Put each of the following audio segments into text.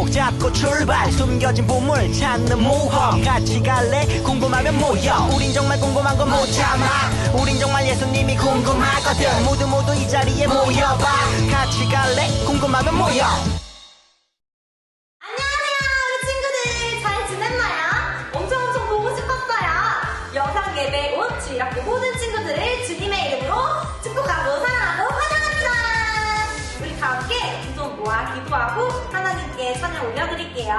손목 잡고 출발 숨겨진 보물 찾는 모험 같이 갈래 궁금하면 모여 우린 정말 궁금한 건 못 참아 우린 정말 예수님이 궁금하거든 모두 이 자리에 모여봐 같이 갈래 궁금하면 모여 안녕하세요 우리 친구들 잘 지냈나요? 엄청 보고 싶었어요. 영상 예배 온 주일학교 모든 친구들을 주님의 이름으로 축복하고 사랑하고 환영합니다. 우리 다 함께 두 손 모아 기도하고 하나님께 찬양 올려드릴게요.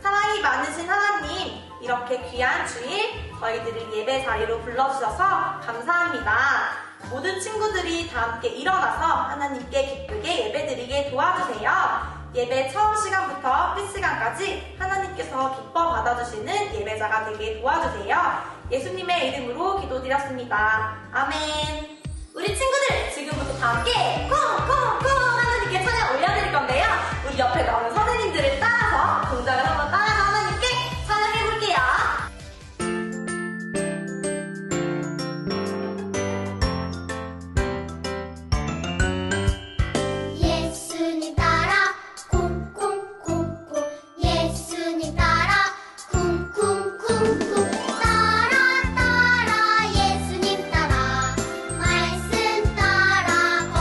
사랑이 많으신 하나님 이렇게 귀한 주일 저희들을 예배 자리로 불러주셔서 감사합니다. 모든 친구들이 다 함께 일어나서 하나님께 기쁘게 예배드리게 도와주세요. 예배 처음 시간부터 끝시간까지 하나님께서 기뻐 받아주시는 예배자가 되게 도와주세요. 예수님의 이름으로 기도드렸습니다. 아멘. 우리 친구들 지금부터 다 함께 콩콩콩 하나님께 찬양 올려드릴 건데요. 우리 옆에 나오는 선생님들을 따라서 동작을 한번 따라서 하나님께 찬양해볼게요. 예수님 따라 쿵쿵쿵쿵 예수님 따라 쿵쿵쿵쿵 따라 예수님 따라 말씀 따라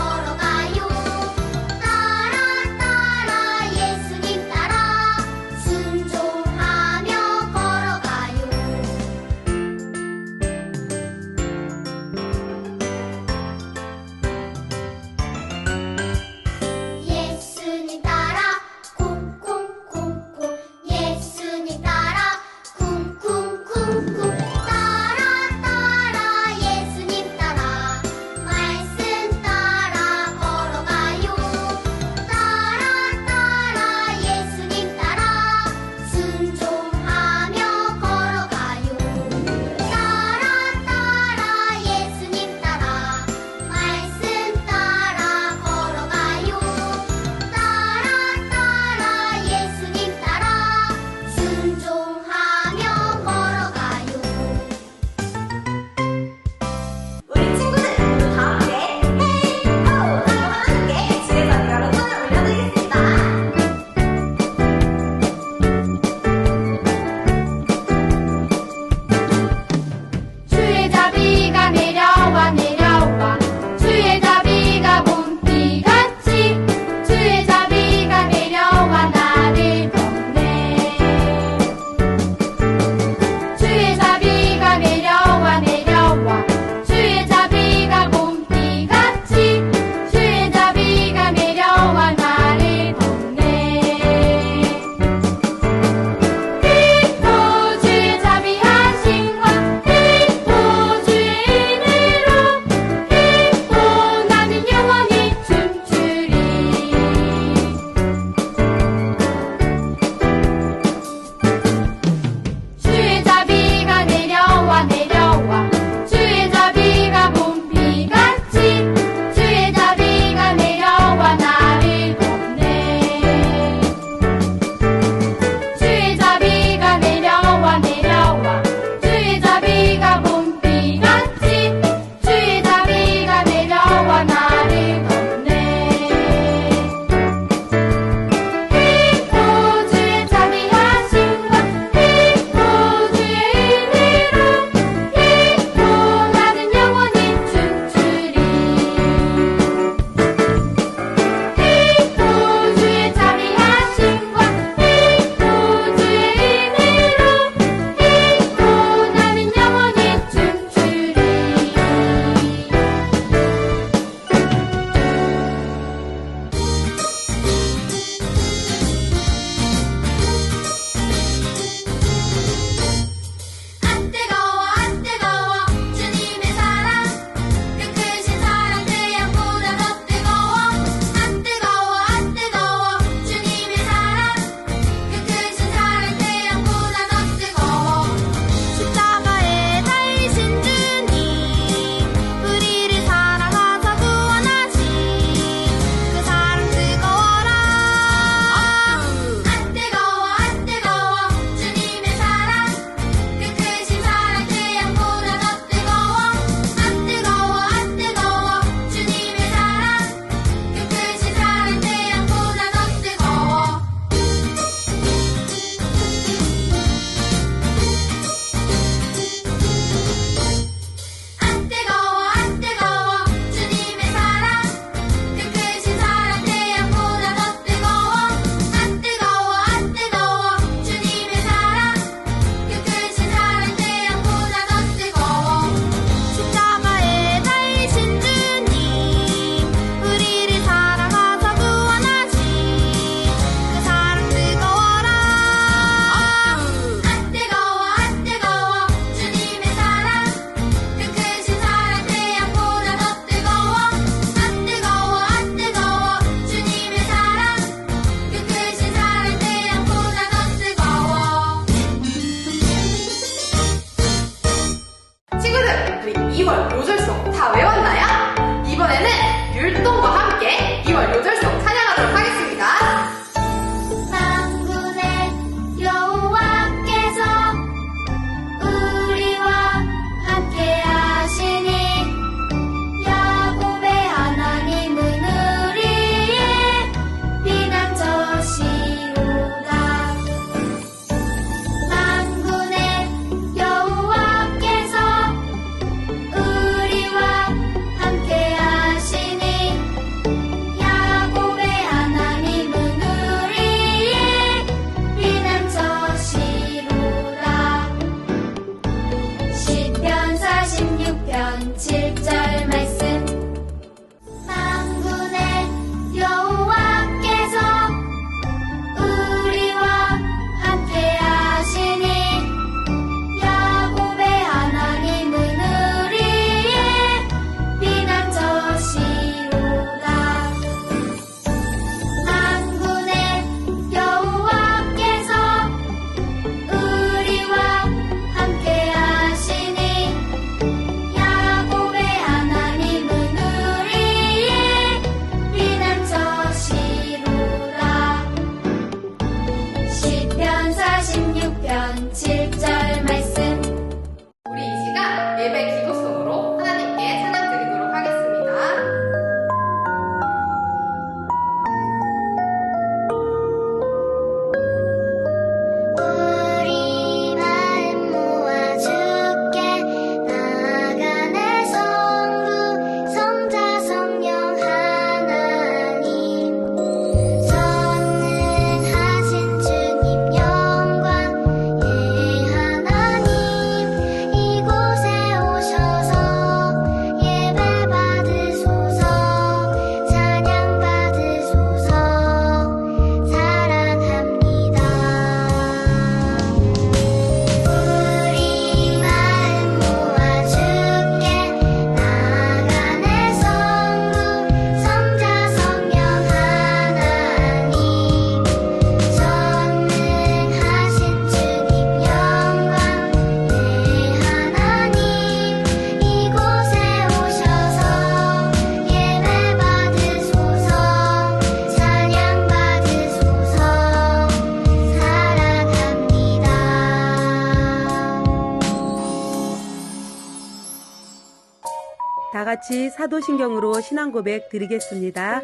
같이 사도신경으로 신앙고백 드리겠습니다.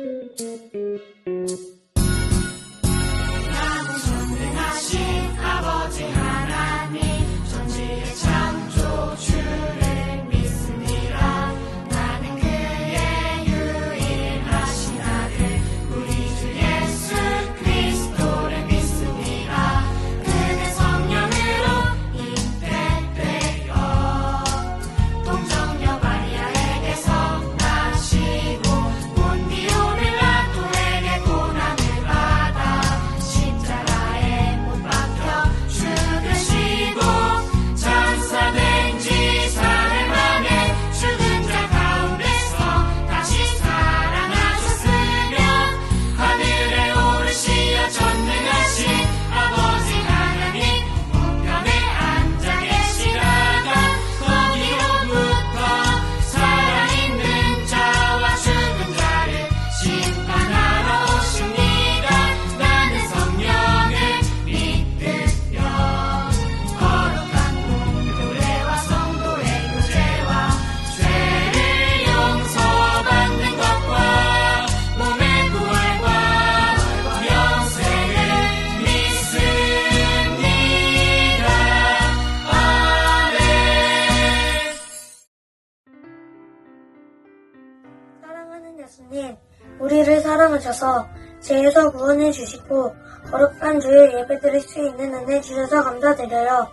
사랑하는 예수님, 우리를 사랑하셔서 죄에서 구원해 주시고 거룩한 주일 예배드릴 수 있는 은혜 주셔서 감사드려요.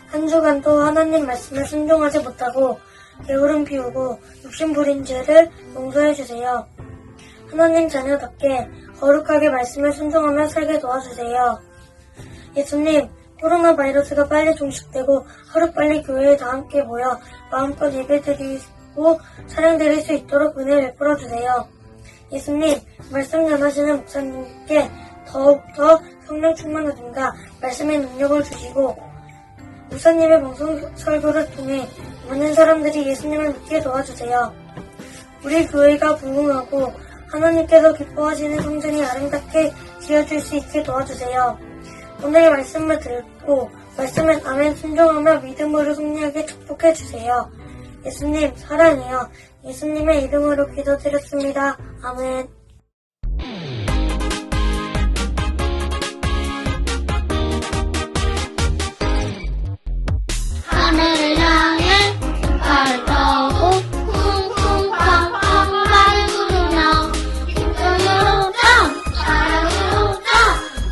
한 주간도 하나님 말씀에 순종하지 못하고 게으름 피우고 욕심 부린 죄를 용서해 주세요. 하나님 자녀답게 거룩하게 말씀에 순종하며 살게 도와주세요. 예수님, 코로나 바이러스가 빨리 종식되고 하루빨리 교회에 다 함께 모여 마음껏 예배드리고 찬양드릴 수 있도록 은혜 베풀어 주세요. 예수님, 말씀 전하시는 목사님께 더욱더 성령 충만하든가 말씀의 능력을 주시고 목사님의 방송 설교를 통해 많은 사람들이 예수님을 믿게 도와주세요. 우리 교회가 부흥하고 하나님께서 기뻐하시는 성전이 아름답게 지어질 수 있게 도와주세요. 오늘 말씀을 듣고 말씀에 아멘 순종하며 믿음으로 승리하게 축복해 주세요. 예수님 사랑해요. 예수님의 이름으로 기도드렸습니다. 아멘. 하늘을 향해 발을 떠고 쿵쿵 쾅쾅 말을 부르며 기쁨으로 점 사랑으로 점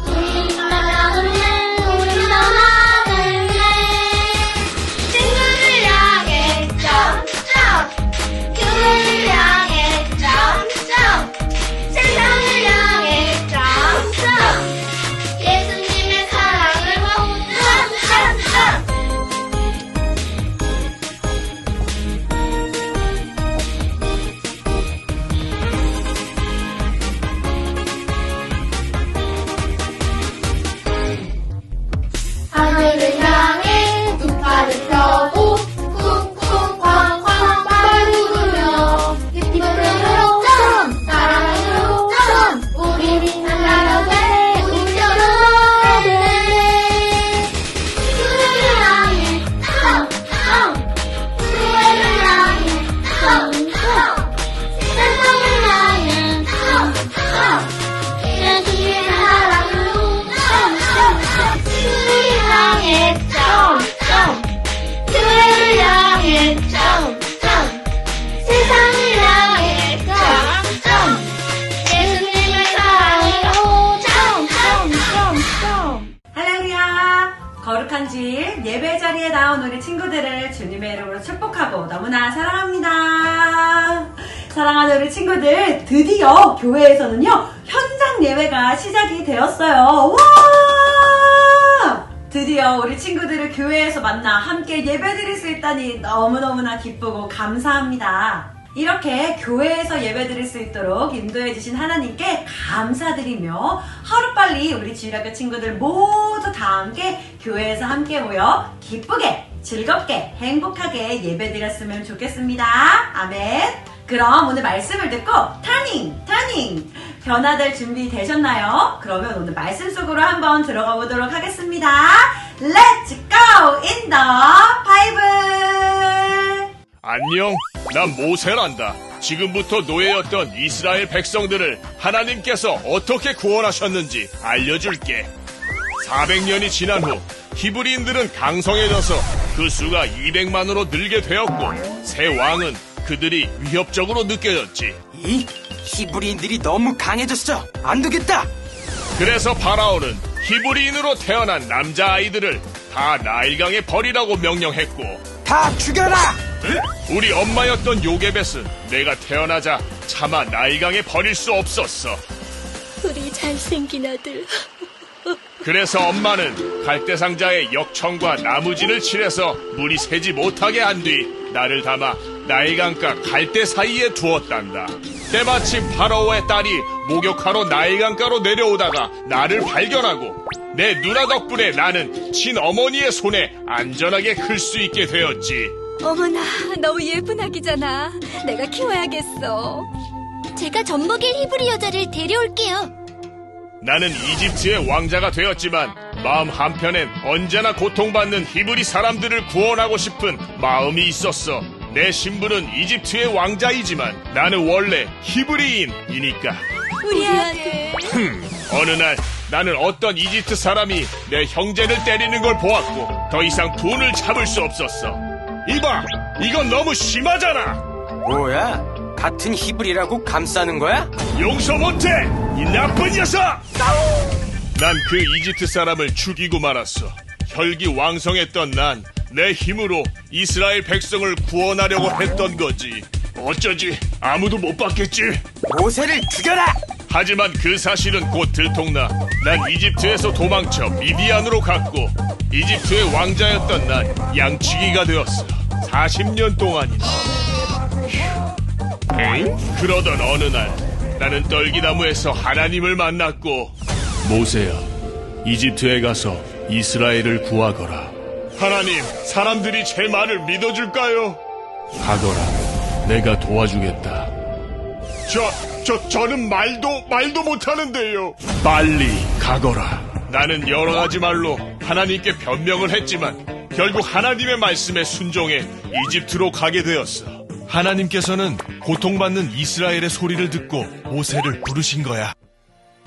우리 나라를 우리 나라를 친구를 향해 점점 교회를 향해 점점 세상을 향해 점점 예수님의 사랑을 점점점 하늘을 향해 두 팔을 펴고 쿵쿵 쾅쾅 말을 부르며 기쁨으로 점 사랑으로 점 우리 나라를 울려라 교회를 향해 점 교회를 향해 점 세상을 향해 점 예수님의 사랑으로 점 우리 향해 점점 교회를 향해 점점 세상을 향해 점점 예수님의 사랑으로 점점점점 할렐루야! 거룩한 주일 예배 자리에 나온 우리 친구들을 주님의 이름으로 축복하고 너무나 사랑합니다. 사랑하는 우리 친구들, 드디어 교회에서는요 현장 예배가 시작이 되었어요. 와! 드디어 우리 친구들을 교회에서 만나 함께 예배드릴 수 있다니 너무너무나 기쁘고 감사합니다. 이렇게 교회에서 예배드릴 수 있도록 인도해주신 하나님께 감사드리며 하루빨리 우리 주일학교 친구들 모두 다 함께 교회에서 함께 모여 기쁘게 즐겁게 행복하게 예배드렸으면 좋겠습니다. 아멘. 그럼 오늘 말씀을 듣고 터닝 변화될 준비 되셨나요? 그러면 오늘 말씀 속으로 한번 들어가 보도록 하겠습니다. Let's go in the Bible. 안녕, 난 모세란다. 지금부터 노예였던 이스라엘 백성들을 하나님께서 어떻게 구원하셨는지 알려줄게. 400년이 지난 후 히브리인들은 강성해져서 그 수가 200만으로 늘게 되었고 새 왕은 그들이 위협적으로 느껴졌지. 이 히브리인들이 너무 강해졌어. 안 되겠다. 그래서 파라오는 히브리인으로 태어난 남자아이들을 다 나일강에 버리라고 명령했고 다 죽여라. 우리 엄마였던 요게벳은 내가 태어나자 차마 나일강에 버릴 수 없었어. 우리 잘생긴 아들. 그래서 엄마는 갈대상자에 역청과 나무진을 칠해서 물이 새지 못하게 한 뒤 나를 담아 나일강과 갈대 사이에 두었단다. 때마침 파라오의 딸이 목욕하러 나일강가로 내려오다가 나를 발견하고 내 누나 덕분에 나는 친어머니의 손에 안전하게 클 수 있게 되었지. 어머나, 너무 예쁜 아기잖아. 내가 키워야겠어. 제가 젖먹일 히브리 여자를 데려올게요. 나는 이집트의 왕자가 되었지만 마음 한편엔 언제나 고통받는 히브리 사람들을 구원하고 싶은 마음이 있었어. 내 신분은 이집트의 왕자이지만 나는 원래 히브리인이니까. 우리 아들. 어느 날 나는 어떤 이집트 사람이 내 형제를 때리는 걸 보았고 더 이상 분을 참을 수 없었어. 이봐, 이건 너무 심하잖아. 뭐야? 같은 히브리라고 감싸는 거야? 용서 못해, 이 나쁜 녀석! 난 그 이집트 사람을 죽이고 말았어. 혈기왕성했던 난 내 힘으로 이스라엘 백성을 구원하려고 했던 거지. 어쩌지 아무도 못 봤겠지. 모세를 죽여라. 하지만 그 사실은 곧 들통나 난 이집트에서 도망쳐 미디안으로 갔고 이집트의 왕자였던 난 양치기가 되었어. 40년 동안이나. 그러던 어느 날 나는 떨기나무에서 하나님을 만났고 모세야, 이집트에 가서 이스라엘을 구하거라. 하나님, 사람들이 제 말을 믿어줄까요? 가거라. 내가 도와주겠다. 저는 말도 못하는데요. 빨리 가거라. 나는 여러 가지 말로 하나님께 변명을 했지만 결국 하나님의 말씀에 순종해 이집트로 가게 되었어. 하나님께서는 고통받는 이스라엘의 소리를 듣고 모세를 부르신 거야.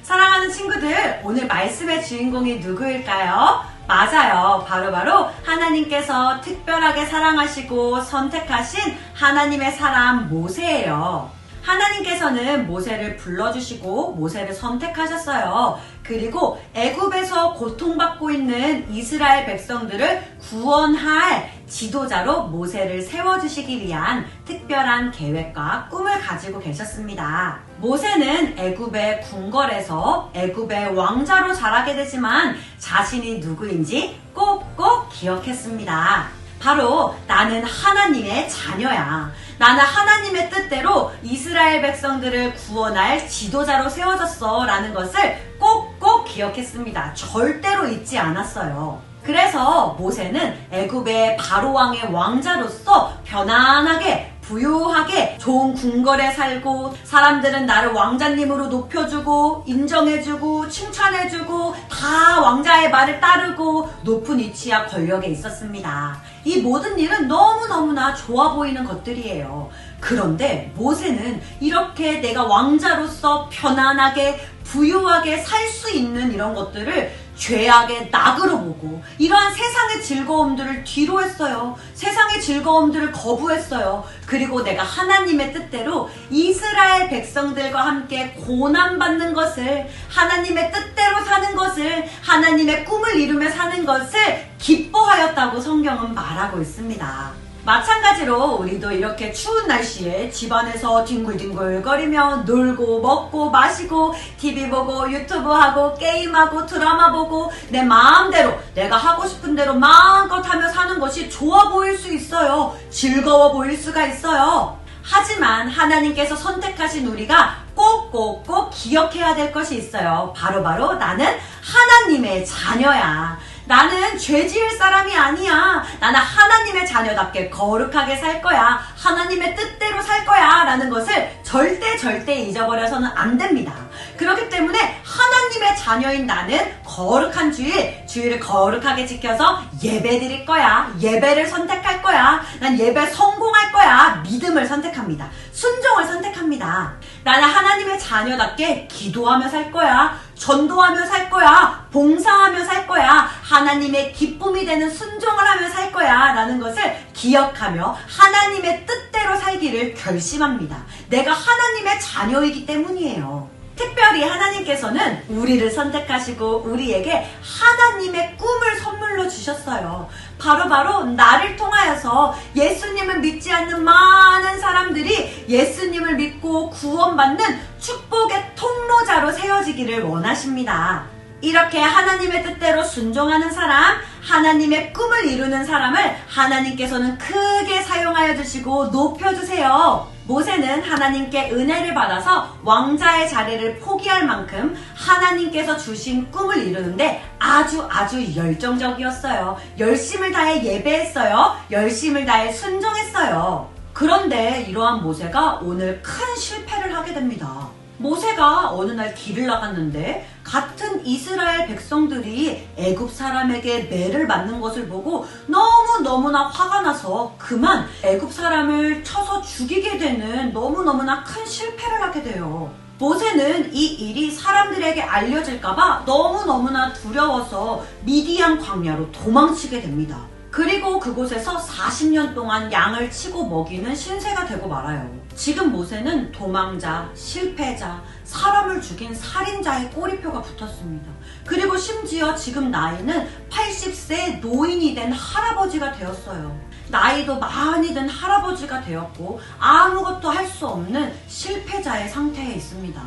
사랑하는 친구들, 오늘 말씀의 주인공이 누구일까요? 맞아요. 바로 하나님께서 특별하게 사랑하시고 선택하신 하나님의 사람 모세예요. 하나님께서는 모세를 불러주시고 모세를 선택하셨어요. 그리고 애굽에서 고통받고 있는 이스라엘 백성들을 구원할 지도자로 모세를 세워주시기 위한 특별한 계획과 꿈을 가지고 계셨습니다. 모세는 애굽의 궁궐에서 애굽의 왕자로 자라게 되지만 자신이 누구인지 꼭꼭 기억했습니다. 바로 나는 하나님의 자녀야. 나는 하나님의 뜻대로 이스라엘 백성들을 구원할 지도자로 세워졌어 라는 것을 꼭꼭 기억했습니다. 절대로 잊지 않았어요. 그래서 모세는 애굽의 바로왕의 왕자로서 편안하게 부유하게 좋은 궁궐에 살고 사람들은 나를 왕자님으로 높여주고 인정해주고 칭찬해주고 다 왕자의 말을 따르고 높은 위치와 권력에 있었습니다. 이 모든 일은 너무너무나 좋아 보이는 것들이에요. 그런데 모세는 이렇게 내가 왕자로서 편안하게 부유하게 살 수 있는 이런 것들을 죄악의 낙으로 보고 이러한 세상의 즐거움들을 뒤로 했어요. 세상의 즐거움들을 거부했어요. 그리고 내가 하나님의 뜻대로 이스라엘 백성들과 함께 고난받는 것을, 하나님의 뜻대로 사는 것을, 하나님의 꿈을 이루며 사는 것을 기뻐하였다고 성경은 말하고 있습니다. 마찬가지로 우리도 이렇게 추운 날씨에 집안에서 뒹굴뒹굴거리며 놀고 먹고 마시고 TV 보고 유튜브 하고 게임하고 드라마 보고 내 마음대로 내가 하고 싶은 대로 마음껏 하며 사는 것이 좋아 보일 수 있어요. 즐거워 보일 수가 있어요. 하지만 하나님께서 선택하신 우리가 꼭꼭꼭 기억해야 될 것이 있어요. 바로 나는 하나님의 자녀야. 나는 죄 지을 사람이 아니야. 나는 하나님의 자녀답게 거룩하게 살 거야. 하나님의 뜻대로 살 거야 라는 것을 절대 잊어버려서는 안 됩니다. 그렇기 때문에 하나님의 자녀인 나는 거룩한 주일을 거룩하게 지켜서 예배 드릴 거야. 예배를 선택할 거야. 난 예배 성공할 거야. 믿음을 선택합니다. 순종을 선택합니다. 나는 하나님의 자녀답게 기도하며 살 거야. 전도하며 살 거야. 봉사하며 살 거야. 하나님의 기쁨이 되는 순종을 하며 살 거야 라는 것을 기억하며 하나님의 뜻대로 살기를 결심합니다. 내가 하나님의 자녀이기 때문이에요. 특별히 하나님께서는 우리를 선택하시고 우리에게 하나님의 꿈을 선물로 주셨어요. 바로 나를 통하여서 예수님을 믿지 않는 많은 사람들이 예수님을 믿고 구원받는 축복의 통로자로 세워지기를 원하십니다. 이렇게 하나님의 뜻대로 순종하는 사람, 하나님의 꿈을 이루는 사람을 하나님께서는 크게 사용하여 주시고 높여주세요. 모세는 하나님께 은혜를 받아서 왕자의 자리를 포기할 만큼 하나님께서 주신 꿈을 이루는데 아주 열정적이었어요. 열심을 다해 예배했어요. 열심을 다해 순종했어요. 그런데 이러한 모세가 오늘 큰 실패를 하게 됩니다. 모세가 어느 날 길을 나갔는데 같은 이스라엘 백성들이 애굽 사람에게 매를 맞는 것을 보고 너무나 화가 나서 그만 애굽 사람을 쳐서 죽이게 되는 너무나 큰 실패를 하게 돼요. 모세는 이 일이 사람들에게 알려질까봐 너무나 두려워서 미디안 광야로 도망치게 됩니다. 그리고 그곳에서 40년 동안 양을 치고 먹이는 신세가 되고 말아요. 지금 모세는 도망자, 실패자, 사람을 죽인 살인자의 꼬리표가 붙었습니다. 그리고 심지어 지금 나이는 80세 노인이 된 할아버지가 되었어요. 나이도 많이 든 할아버지가 되었고 아무것도 할 수 없는 실패자의 상태에 있습니다.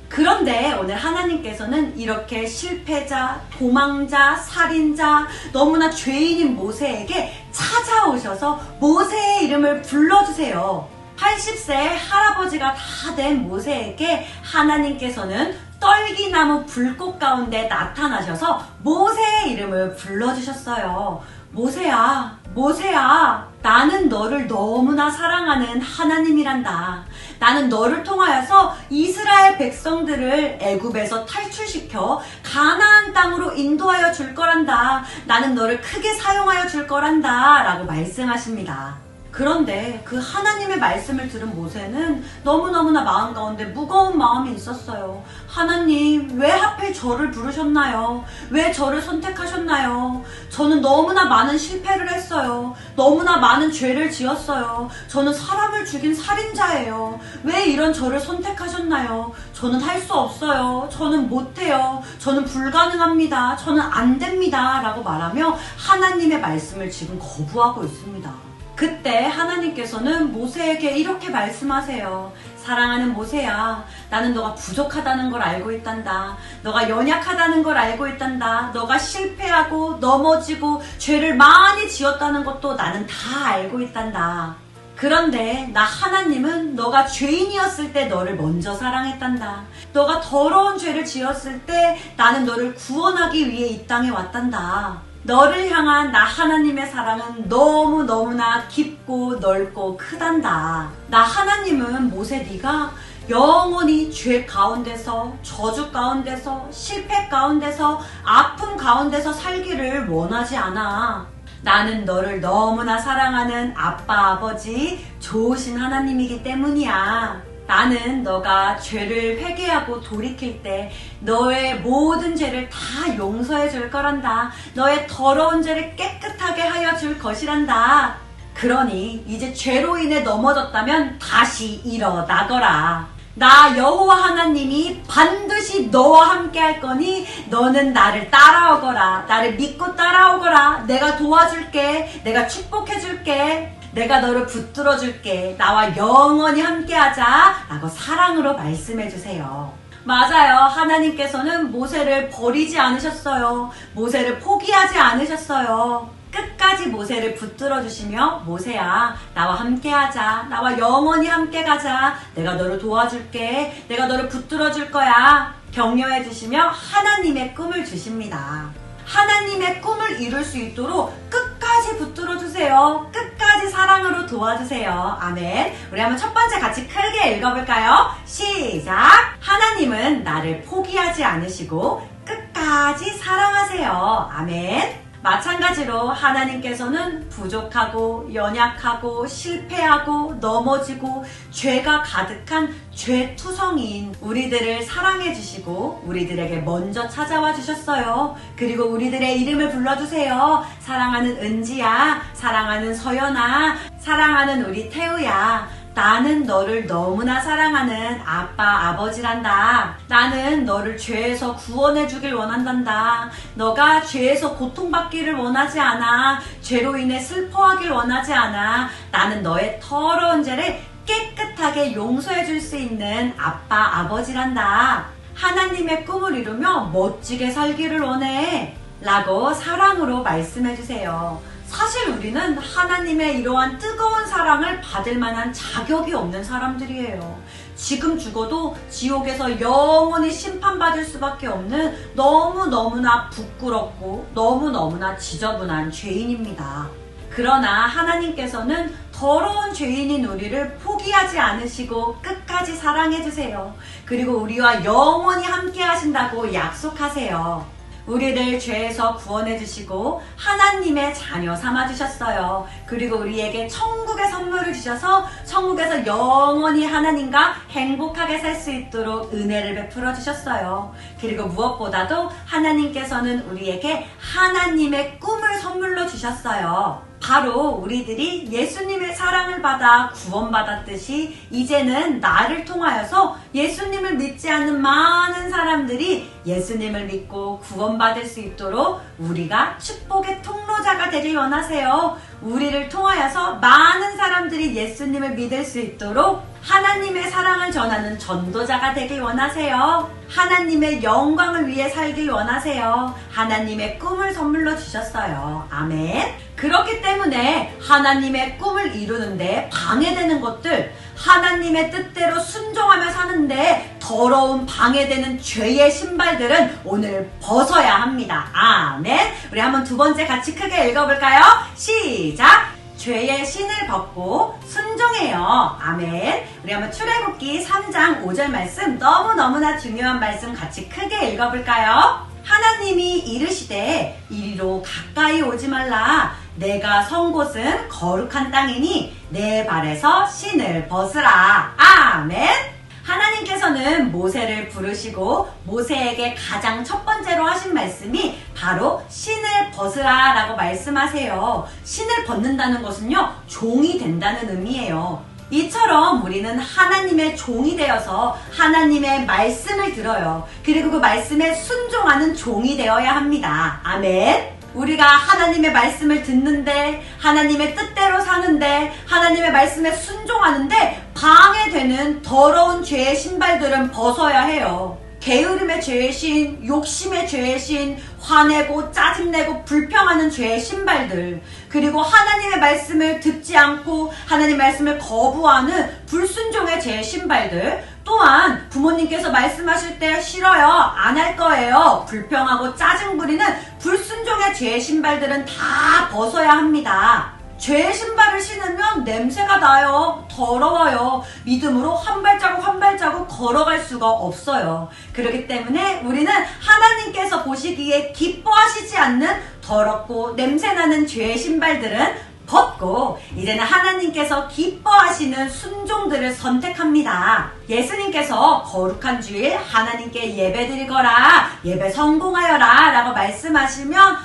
그런데 오늘 하나님께서는 이렇게 실패자, 도망자, 살인자, 너무나 죄인인 모세에게 찾아오셔서 모세의 이름을 불러주세요. 80세 할아버지가 다 된 모세에게 하나님께서는 떨기나무 불꽃 가운데 나타나셔서 모세의 이름을 불러주셨어요. 모세야, 나는 너를 너무나 사랑하는 하나님이란다. 나는 너를 통하여서 이스라엘 백성들을 애굽에서 탈출시켜 가나안 땅으로 인도하여 줄 거란다. 나는 너를 크게 사용하여 줄 거란다 라고 말씀하십니다. 그런데 그 하나님의 말씀을 들은 모세는 너무너무나 마음 가운데 무거운 마음이 있었어요. 하나님, 왜 하필 저를 부르셨나요? 왜 저를 선택하셨나요? 저는 너무나 많은 실패를 했어요. 너무나 많은 죄를 지었어요. 저는 사람을 죽인 살인자예요. 왜 이런 저를 선택하셨나요? 저는 할 수 없어요. 저는 못해요. 저는 불가능합니다. 저는 안 됩니다. 라고 말하며 하나님의 말씀을 지금 거부하고 있습니다. 그때 하나님께서는 모세에게 이렇게 말씀하세요. 사랑하는 모세야, 나는 너가 부족하다는 걸 알고 있단다. 너가 연약하다는 걸 알고 있단다. 너가 실패하고 넘어지고 죄를 많이 지었다는 것도 나는 다 알고 있단다. 그런데 나 하나님은 너가 죄인이었을 때 너를 먼저 사랑했단다. 너가 더러운 죄를 지었을 때 나는 너를 구원하기 위해 이 땅에 왔단다. 너를 향한 나 하나님의 사랑은 너무나 깊고 넓고 크단다. 나 하나님은 모세 네가 영원히 죄 가운데서, 저주 가운데서, 실패 가운데서, 아픔 가운데서 살기를 원하지 않아. 나는 너를 너무나 사랑하는 아빠, 아버지, 좋으신 하나님이기 때문이야. 나는 너가 죄를 회개하고 돌이킬 때 너의 모든 죄를 다 용서해 줄 거란다. 너의 더러운 죄를 깨끗하게 하여 줄 것이란다. 그러니 이제 죄로 인해 넘어졌다면 다시 일어나거라. 나 여호와 하나님이 반드시 너와 함께 할 거니 너는 나를 따라오거라. 나를 믿고 따라오거라. 내가 도와줄게. 내가 축복해줄게. 내가 너를 붙들어줄게. 나와 영원히 함께하자 라고 사랑으로 말씀해주세요. 맞아요. 하나님께서는 모세를 버리지 않으셨어요. 모세를 포기하지 않으셨어요. 끝까지 모세를 붙들어주시며 모세야, 나와 함께하자. 나와 영원히 함께 가자. 내가 너를 도와줄게. 내가 너를 붙들어줄 거야. 격려해주시며 하나님의 꿈을 주십니다. 하나님의 꿈을 이룰 수 있도록 끝까지 붙들어주세요. 끝까지 끝까지 사랑으로 도와주세요. 아멘. 우리 한번 첫 번째 같이 크게 읽어볼까요? 시작! 하나님은 나를 포기하지 않으시고 끝까지 사랑하세요. 아멘. 마찬가지로 하나님께서는 부족하고 연약하고 실패하고 넘어지고 죄가 가득한 죄투성이인 우리들을 사랑해 주시고 우리들에게 먼저 찾아와 주셨어요. 그리고 우리들의 이름을 불러주세요. 사랑하는 은지야, 사랑하는 서연아, 사랑하는 우리 태우야. 나는 너를 너무나 사랑하는 아빠, 아버지란다. 나는 너를 죄에서 구원해 주길 원한단다. 너가 죄에서 고통받기를 원하지 않아. 죄로 인해 슬퍼하길 원하지 않아. 나는 너의 더러운 죄를 깨끗하게 용서해 줄 수 있는 아빠, 아버지란다. 하나님의 꿈을 이루며 멋지게 살기를 원해. 라고 사랑으로 말씀해 주세요. 사실 우리는 하나님의 이러한 뜨거운 사랑을 받을 만한 자격이 없는 사람들이에요. 지금 죽어도 지옥에서 영원히 심판받을 수밖에 없는 너무너무나 부끄럽고 너무너무나 지저분한 죄인입니다. 그러나 하나님께서는 더러운 죄인인 우리를 포기하지 않으시고 끝까지 사랑해주세요. 그리고 우리와 영원히 함께 하신다고 약속하세요. 우리를 죄에서 구원해 주시고 하나님의 자녀 삼아 주셨어요. 그리고 우리에게 천국의 선물을 주셔서 천국에서 영원히 하나님과 행복하게 살 수 있도록 은혜를 베풀어 주셨어요. 그리고 무엇보다도 하나님께서는 우리에게 하나님의 꿈을 선물로 주셨어요. 바로 우리들이 예수님의 사랑을 받아 구원받았듯이 이제는 나를 통하여서 예수님을 믿지 않는 많은 사람들이 예수님을 믿고 구원받을 수 있도록 우리가 축복의 통로자가 되길 원하세요. 우리를 통하여서 많은 사람들이 예수님을 믿을 수 있도록 하나님의 사랑을 전하는 전도자가 되길 원하세요. 하나님의 영광을 위해 살길 원하세요. 하나님의 꿈을 선물로 주셨어요. 아멘. 그렇기 때문에 하나님의 꿈을 이루는데 방해되는 것들, 하나님의 뜻대로 순종하며 사는데 더러운 방해되는 죄의 신발들은 오늘 벗어야 합니다. 아멘. 우리 한번 두 번째 같이 크게 읽어볼까요? 시작! 죄의 신을 벗고 순종해요. 아멘. 우리 한번 출애굽기 3장 5절 말씀, 너무너무나 중요한 말씀 같이 크게 읽어볼까요? 하나님이 이르시되 이리로 가까이 오지 말라. 내가 선 곳은 거룩한 땅이니 내 발에서 신을 벗으라. 아멘. 하나님께서는 모세를 부르시고 모세에게 가장 첫 번째로 하신 말씀이 바로 신을 벗으라 라고 말씀하세요. 신을 벗는다는 것은요, 종이 된다는 의미예요. 이처럼 우리는 하나님의 종이 되어서 하나님의 말씀을 들어요. 그리고 그 말씀에 순종하는 종이 되어야 합니다. 아멘. 우리가 하나님의 말씀을 듣는데, 하나님의 뜻대로 사는데, 하나님의 말씀에 순종하는데 방해되는 더러운 죄의 신발들은 벗어야 해요. 게으름의 죄의 신, 욕심의 죄의 신, 화내고 짜증내고 불평하는 죄의 신발들, 그리고 하나님의 말씀을 듣지 않고 하나님의 말씀을 거부하는 불순종의 죄의 신발들, 또한 부모님께서 말씀하실 때 싫어요, 안 할 거예요, 불평하고 짜증 부리는 불순종의 죄의 신발들은 다 벗어야 합니다. 죄의 신발을 신으면 냄새가 나요. 더러워요. 믿음으로 한 발자국 걸어갈 수가 없어요. 그렇기 때문에 우리는 하나님께서 보시기에 기뻐하시지 않는 더럽고 냄새나는 죄의 신발들은 벗고 이제는 하나님께서 기뻐하시는 순종들을 선택합니다. 예수님께서 거룩한 주일 하나님께 예배드리거라, 예배 성공하여라 라고 말씀하시면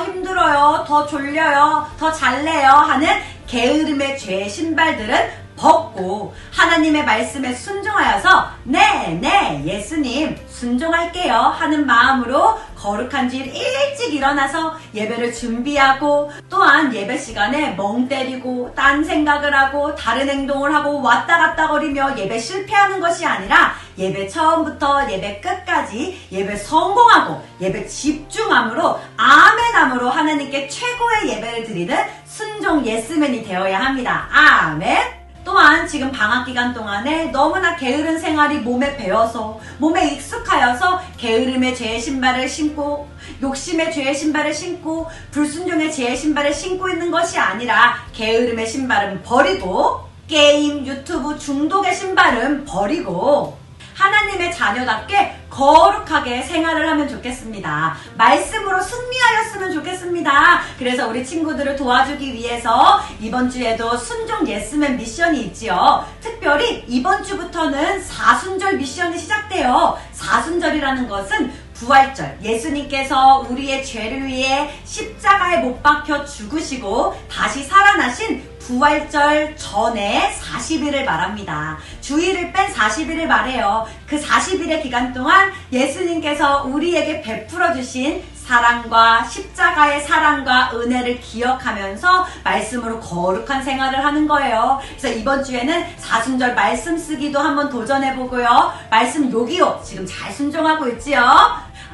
힘들어요, 더 졸려요, 더 잘래요 하는 게으름의 죄의 신발들은 벗고 하나님의 말씀에 순종하여서 네 예수님 순종할게요 하는 마음으로 거룩한 주일 일찍 일어나서 예배를 준비하고, 또한 예배 시간에 멍 때리고 딴 생각을 하고 다른 행동을 하고 왔다 갔다 거리며 예배 실패하는 것이 아니라 예배 처음부터 예배 끝까지 예배 성공하고 예배 집중함으로 아멘함으로 하나님께 최고의 예배를 드리는 순종 예스맨이 되어야 합니다. 아멘. 또한 지금 방학기간 동안에 너무나 게으른 생활이 몸에 배어서 몸에 익숙하여서 게으름의 죄의 신발을 신고 욕심의 죄의 신발을 신고 불순종의 죄의 신발을 신고 있는 것이 아니라 게으름의 신발은 버리고 게임, 유튜브 중독의 신발은 버리고 하나님의 자녀답게 거룩하게 생활을 하면 좋겠습니다. 말씀으로 승리하였으면 좋겠습니다. 그래서 우리 친구들을 도와주기 위해서 이번 주에도 순종 예스맨 미션이 있지요. 특별히 이번 주부터는 사순절 미션이 시작돼요. 사순절이라는 것은 부활절, 예수님께서 우리의 죄를 위해 십자가에 못 박혀 죽으시고 다시 살아나신 부활절 전에 40일을 말합니다. 주일을 뺀 40일을 말해요. 그 40일의 기간 동안 예수님께서 우리에게 베풀어 주신 사랑과 십자가의 사랑과 은혜를 기억하면서 말씀으로 거룩한 생활을 하는 거예요. 그래서 이번 주에는 사순절 말씀 쓰기도 한번 도전해보고요. 말씀 요기요. 지금 잘 순종하고 있지요?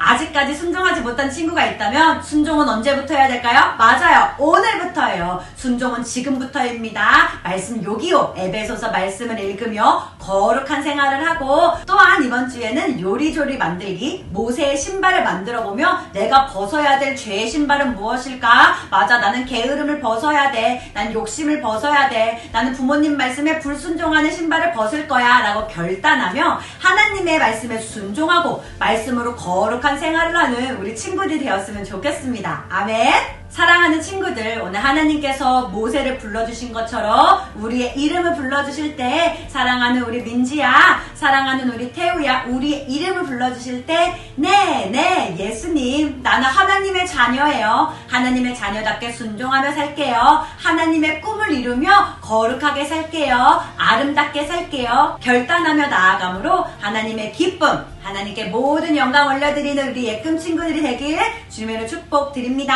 아직까지 순종하지 못한 친구가 있다면 순종은 언제부터 해야 될까요? 맞아요. 오늘부터예요. 순종은 지금부터입니다. 말씀 요기요. 에베소서 말씀을 읽으며 거룩한 생활을 하고 또한 이번 주에는 요리조리 만들기 모세의 신발을 만들어 보며 내가 벗어야 될 죄의 신발은 무엇일까? 맞아. 나는 게으름을 벗어야 돼. 난 욕심을 벗어야 돼. 나는 부모님 말씀에 불순종하는 신발을 벗을 거야 라고 결단하며 하나님의 말씀에 순종하고 말씀으로 거룩한 생활을 하는 우리 친구들이 되었으면 좋겠습니다. 아멘. 사랑하는 친구들, 오늘 하나님께서 모세를 불러주신 것처럼 우리의 이름을 불러주실 때 사랑하는 우리 민지야, 사랑하는 우리 태우야, 우리의 이름을 불러주실 때 네, 예수님, 나는 하나님의 자녀예요. 하나님의 자녀답게 순종하며 살게요. 하나님의 꿈을 이루며 거룩하게 살게요. 아름답게 살게요. 결단하며 나아감으로 하나님의 기쁨, 하나님께 모든 영광 올려드리는 우리 예쁨 친구들이 되길 주님으로 축복드립니다.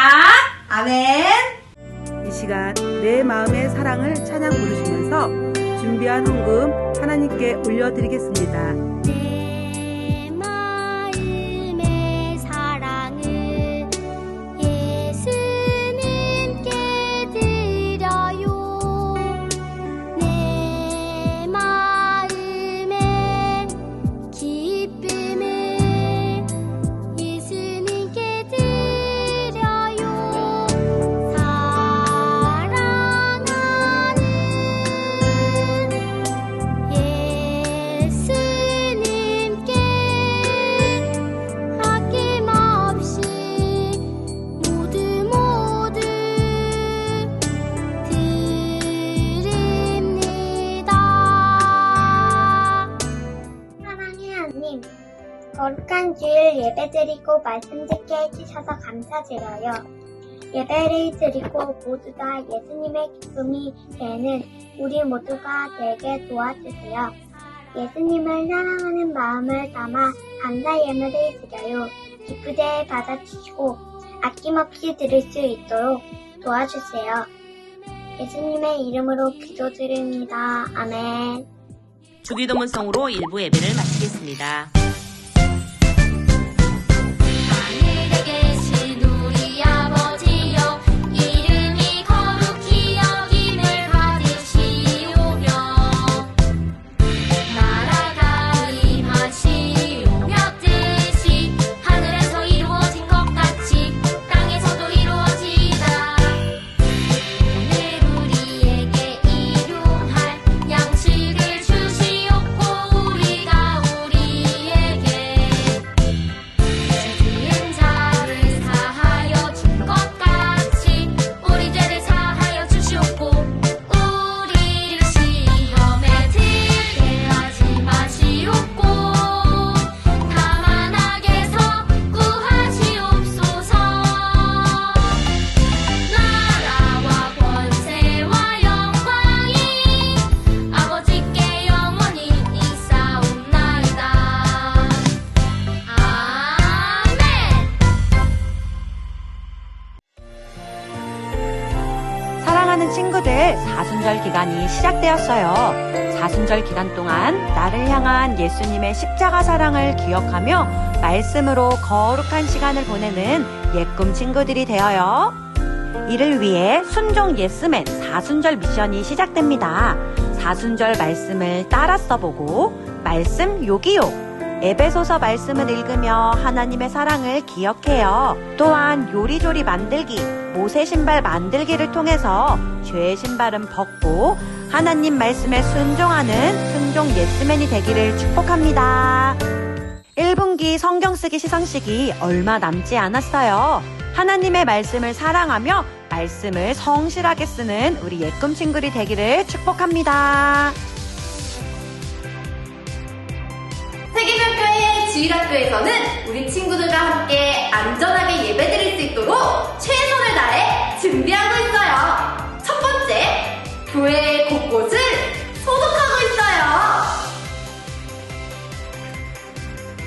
아멘. 이 시간 내 마음의 사랑을 찬양 부르시면서 준비한 헌금 하나님께 올려드리겠습니다. 내 마음의 사랑을 예수님께 드려요. 내 마음의 기쁨을 예수님께 드려요. 사랑하는 예수님께 아낌없이 모두 드립니다. 사랑의 하나님, 거룩한 주일 예배드리고 말씀 듣게 해주셔서 감사드려요. 예배를 드리고 모두 다 예수님의 기쁨이 되는 우리 모두가 되게 도와주세요. 예수님을 사랑하는 마음을 담아 감사 예물을 드려요. 기쁘게 받아주시고 아낌없이 드릴 수 있도록 도와주세요. 예수님의 이름으로 기도드립니다. 아멘. 주기도문성으로 일부 예배를 마치겠습니다. 하늘에 계신 우리 아버지여 이름이 거룩히 여김을 받으시오며 나라가 임하시오며 뜻이 하늘에서 이루어진 것 같이 땅에서도 이루어지이다. 오늘 우리에게 일용할 양식을 주시옵고 우리가 우리에게 지은 자를 사하여 준 것 같이 우리 죄를 사하여 주시옵고 우리를 시험에 들게 하지 마시옵고 다만 악에서 구하시옵소서. 나라와 권세와 영광이 아버지께 영원히 있사옵나이다. 아멘. 사랑하는 친구들, 사순절 기간이 시작되었어요. 사순절 기간 동안 나를 향한 예수님의 십자가 사랑을 기억하며 말씀으로 거룩한 시간을 보내는 예꿈 친구들이 되어요. 이를 위해 순종 예스맨 사순절 미션이 시작됩니다. 사순절 말씀을 따라 써보고 말씀 요기요. 에베소서 말씀을 읽으며 하나님의 사랑을 기억해요. 또한 요리조리 만들기, 모세 신발 만들기를 통해서 죄의 신발은 벗고 하나님 말씀에 순종하는 순종 예스맨이 되기를 축복합니다. 1분기 성경 쓰기 시상식이 얼마 남지 않았어요. 하나님의 말씀을 사랑하며 말씀을 성실하게 쓰는 우리 예꿈 친구들이 되기를 축복합니다. 세계명교회 주일학교에서는 우리 친구들과 함께 안전하게 예배드릴 수 있도록 최선을 다해 준비하고 있어요. 첫 번째, 교회 곳곳을 소독하고 있어요.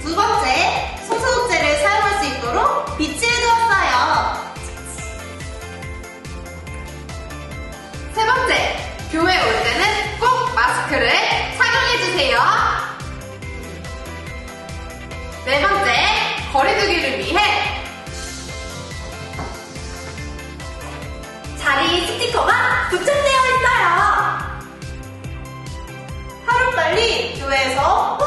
두 번째, 손소독제를 사용할 수 있도록 비치해두었어요. 세 번째, 교회 올 때는 꼭 마스크를 착용해주세요. 네 번째, 거리두기를 위해 자리 스티커가 붙여되어 있어요. 하루빨리 교회에서